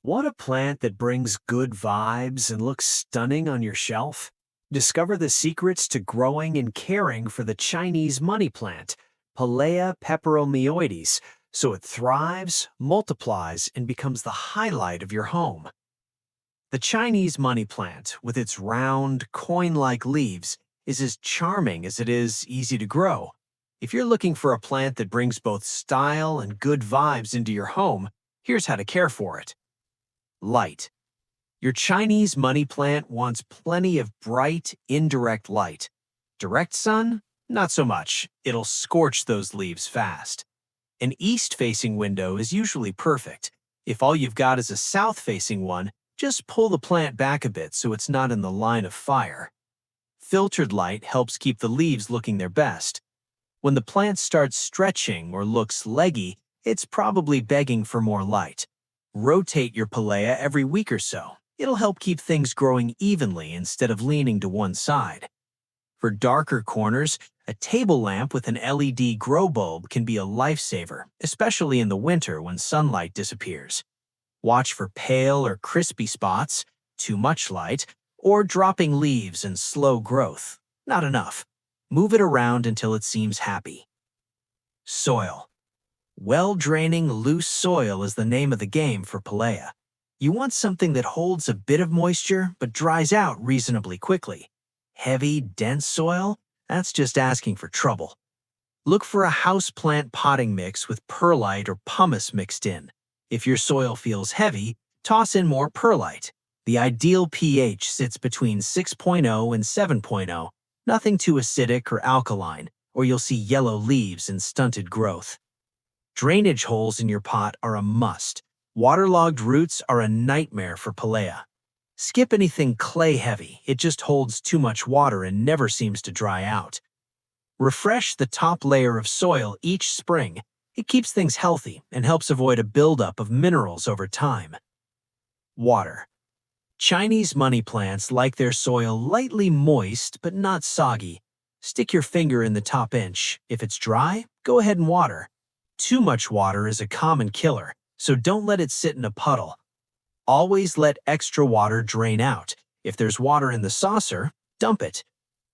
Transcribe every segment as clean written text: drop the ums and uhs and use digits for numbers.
Want a plant that brings good vibes and looks stunning on your shelf? Discover the secrets to growing and caring for the Chinese money plant, Pilea Peperomioides, so it thrives, multiplies, and becomes the highlight of your home. The Chinese money plant, with its round, coin-like leaves, is as charming as it is easy to grow. If you're looking for a plant that brings both style and good vibes into your home, here's how to care for it. Light. Your Chinese money plant wants plenty of bright, indirect light. Direct sun? Not so much. It'll scorch those leaves fast. An east-facing window is usually perfect. If all you've got is a south-facing one, just pull the plant back a bit so it's not in the line of fire. Filtered light helps keep the leaves looking their best. When the plant starts stretching or looks leggy, it's probably begging for more light. Rotate your Pilea every week or so. It'll help keep things growing evenly instead of leaning to one side. For darker corners, a table lamp with an LED grow bulb can be a lifesaver, especially in the winter when sunlight disappears. Watch for pale or crispy spots, too much light, or dropping leaves and slow growth. Not enough. Move it around until it seems happy. Soil. Well-draining, loose soil is the name of the game for Pilea. You want something that holds a bit of moisture but dries out reasonably quickly. Heavy, dense soil? That's just asking for trouble. Look for a houseplant potting mix with perlite or pumice mixed in. If your soil feels heavy, toss in more perlite. The ideal pH sits between 6.0 and 7.0, nothing too acidic or alkaline, or you'll see yellow leaves and stunted growth. Drainage holes in your pot are a must. Waterlogged roots are a nightmare for Pilea. Skip anything clay-heavy. It just holds too much water and never seems to dry out. Refresh the top layer of soil each spring. It keeps things healthy and helps avoid a buildup of minerals over time. Water. Chinese money plants like their soil lightly moist but not soggy. Stick your finger in the top inch. If it's dry, go ahead and water. Too much water is a common killer, so don't let it sit in a puddle. Always let extra water drain out. If there's water in the saucer, dump it.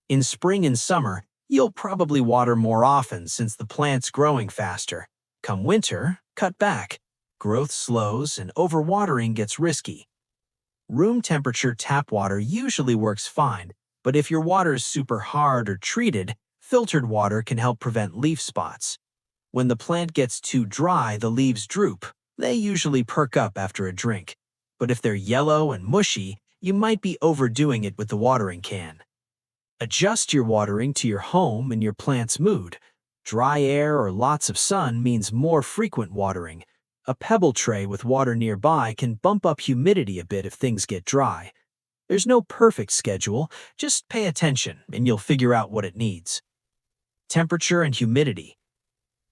In spring and summer, you'll probably water more often since the plant's growing faster. Come winter, cut back. Growth slows and overwatering gets risky. Room temperature tap water usually works fine, but if your water is super hard or treated, filtered water can help prevent leaf spots. When the plant gets too dry, the leaves droop. They usually perk up after a drink. But if they're yellow and mushy, you might be overdoing it with the watering can. Adjust your watering to your home and your plant's mood. Dry air or lots of sun means more frequent watering. A pebble tray with water nearby can bump up humidity a bit if things get dry. There's no perfect schedule, just pay attention and you'll figure out what it needs. Temperature and humidity.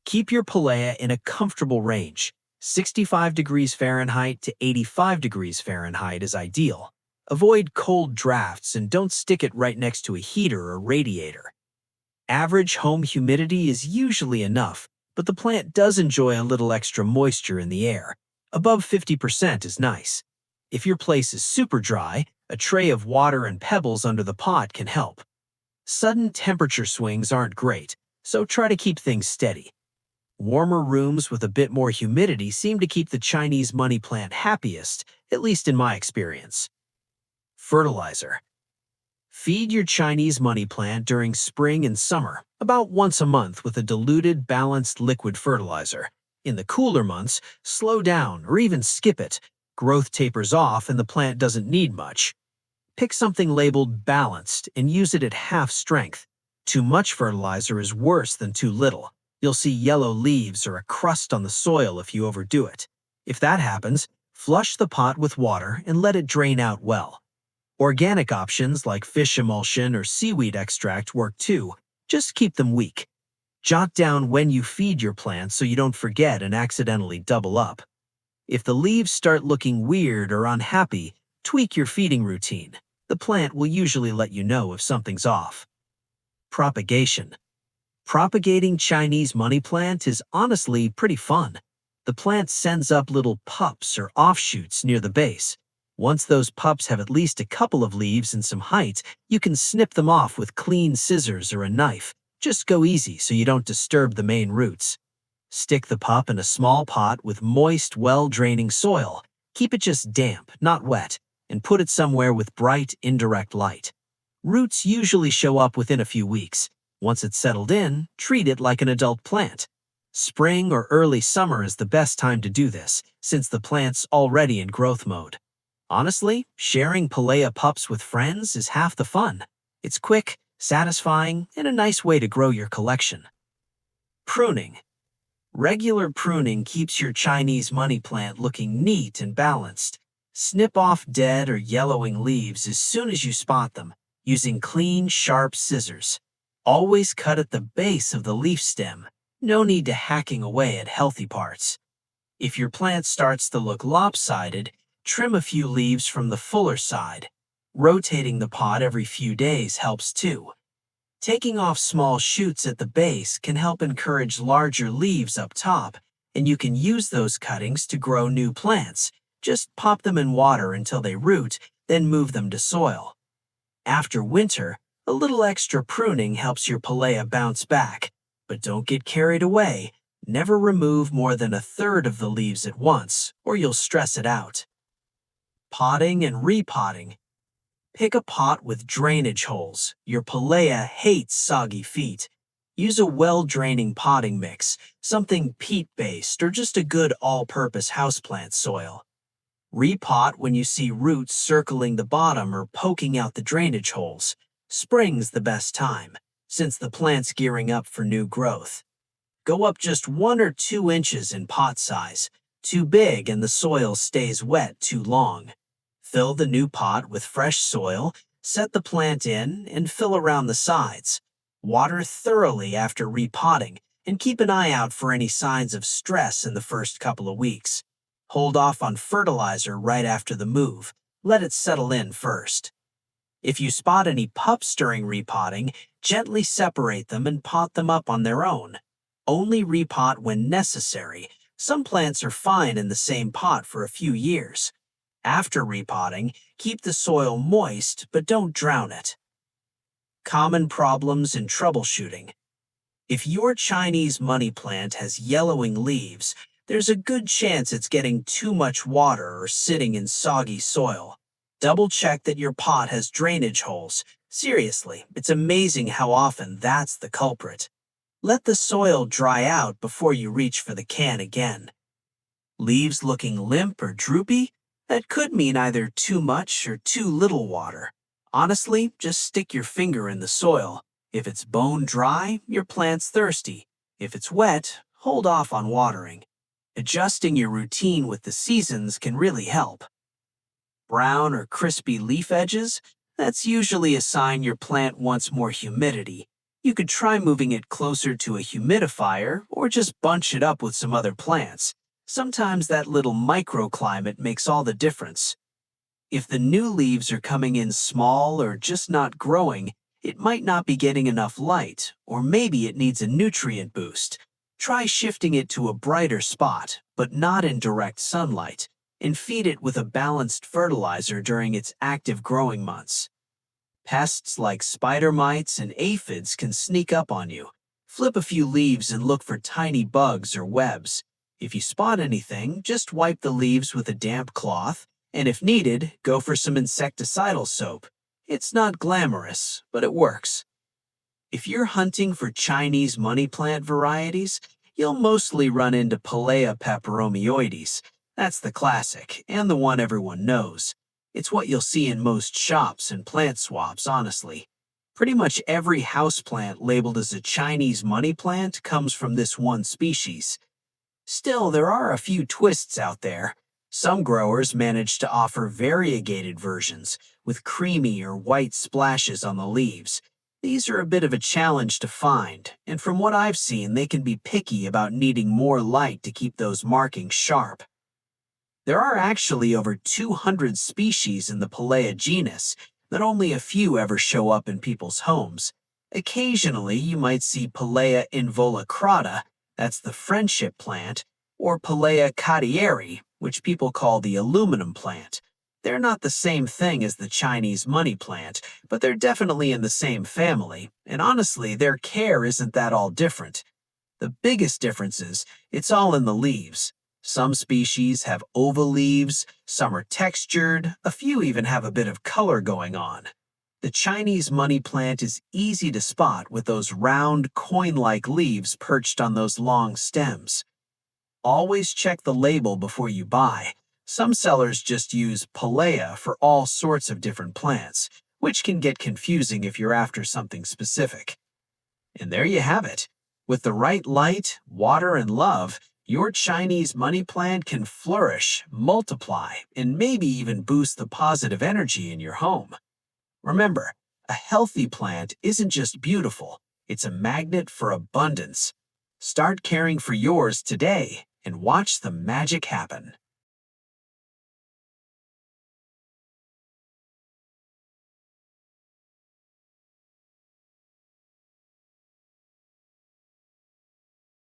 Keep your Pilea in a comfortable range. 65 degrees Fahrenheit to 85 degrees Fahrenheit is ideal. Avoid cold drafts and don't stick it right next to a heater or radiator. Average home humidity is usually enough, but the plant does enjoy a little extra moisture in the air. Above 50% is nice. If your place is super dry, a tray of water and pebbles under the pot can help. Sudden temperature swings aren't great, so try to keep things steady. Warmer rooms with a bit more humidity seem to keep the Chinese money plant happiest, at least in my experience. Fertilizer. Feed your Chinese money plant during spring and summer, about once a month with a diluted, balanced liquid fertilizer. In the cooler months, slow down or even skip it. Growth tapers off and the plant doesn't need much. Pick something labeled balanced and use it at half strength. Too much fertilizer is worse than too little. You'll see yellow leaves or a crust on the soil if you overdo it. If that happens, flush the pot with water and let it drain out well. Organic options like fish emulsion or seaweed extract work too. Just keep them weak. Jot down when you feed your plants so you don't forget and accidentally double up. If the leaves start looking weird or unhappy, tweak your feeding routine. The plant will usually let you know if something's off. Propagation. Propagating Chinese money plant is honestly pretty fun. The plant sends up little pups or offshoots near the base. Once those pups have at least a couple of leaves and some height, you can snip them off with clean scissors or a knife. Just go easy so you don't disturb the main roots. Stick the pup in a small pot with moist, well-draining soil. Keep it just damp, not wet, and put it somewhere with bright, indirect light. Roots usually show up within a few weeks. Once it's settled in, treat it like an adult plant. Spring or early summer is the best time to do this, since the plant's already in growth mode. Honestly, sharing Pilea pups with friends is half the fun. It's quick, satisfying, and a nice way to grow your collection. Pruning. Regular pruning keeps your Chinese money plant looking neat and balanced. Snip off dead or yellowing leaves as soon as you spot them, using clean, sharp scissors. Always cut at the base of the leaf stem. No need to hacking away at healthy parts. If your plant starts to look lopsided, trim a few leaves from the fuller side. Rotating the pot every few days helps too. Taking off small shoots at the base can help encourage larger leaves up top, and you can use those cuttings to grow new plants. Just pop them in water until they root, then move them to soil. After winter, a little extra pruning helps your Pilea bounce back, but don't get carried away. Never remove more than a third of the leaves at once, or you'll stress it out. Potting and repotting. Pick a pot with drainage holes. Your Pilea hates soggy feet. Use a well-draining potting mix, something peat-based or just a good all-purpose houseplant soil. Repot when you see roots circling the bottom or poking out the drainage holes. Spring's the best time, since the plant's gearing up for new growth. Go up just 1 or 2 inches in pot size. Too big and the soil stays wet too long. Fill the new pot with fresh soil, set the plant in, and fill around the sides. Water thoroughly after repotting, and keep an eye out for any signs of stress in the first couple of weeks. Hold off on fertilizer right after the move. Let it settle in first. If you spot any pups during repotting, gently separate them and pot them up on their own. Only repot when necessary. Some plants are fine in the same pot for a few years. After repotting, keep the soil moist, but don't drown it. Common problems in troubleshooting. If your Chinese money plant has yellowing leaves, there's a good chance it's getting too much water or sitting in soggy soil. Double-check that your pot has drainage holes. Seriously, it's amazing how often that's the culprit. Let the soil dry out before you reach for the can again. Leaves looking limp or droopy? That could mean either too much or too little water. Honestly, just stick your finger in the soil. If it's bone dry, your plant's thirsty. If it's wet, hold off on watering. Adjusting your routine with the seasons can really help. Brown or crispy leaf edges? That's usually a sign your plant wants more humidity. You could try moving it closer to a humidifier or just bunch it up with some other plants. Sometimes that little microclimate makes all the difference. If the new leaves are coming in small or just not growing, it might not be getting enough light, or maybe it needs a nutrient boost. Try shifting it to a brighter spot, but not in direct sunlight, and feed it with a balanced fertilizer during its active growing months. Pests like spider mites and aphids can sneak up on you. Flip a few leaves and look for tiny bugs or webs. If you spot anything, just wipe the leaves with a damp cloth, and if needed, go for some insecticidal soap. It's not glamorous, but it works. If you're hunting for Chinese money plant varieties, you'll mostly run into Pilea Peperomioides. That's the classic, and the one everyone knows. It's what you'll see in most shops and plant swaps, honestly. Pretty much every houseplant labeled as a Chinese money plant comes from this one species. Still, there are a few twists out there. Some growers manage to offer variegated versions with creamy or white splashes on the leaves. These are a bit of a challenge to find, and from what I've seen, they can be picky about needing more light to keep those markings sharp. There are actually over 200 species in the Pilea genus, but only a few ever show up in people's homes. Occasionally, you might see Pilea involucrata, that's the friendship plant, or Pilea cardieri, which people call the aluminum plant. They're not the same thing as the Chinese money plant, but they're definitely in the same family, and honestly, their care isn't that all different. The biggest difference is it's all in the leaves. Some species have oval leaves, some are textured, a few even have a bit of color going on. The Chinese money plant is easy to spot with those round, coin-like leaves perched on those long stems. Always check the label before you buy. Some sellers just use Pilea for all sorts of different plants, which can get confusing if you're after something specific. And there you have it. With the right light, water, and love, your Chinese money plant can flourish, multiply, and maybe even boost the positive energy in your home. Remember, a healthy plant isn't just beautiful, it's a magnet for abundance. Start caring for yours today and watch the magic happen.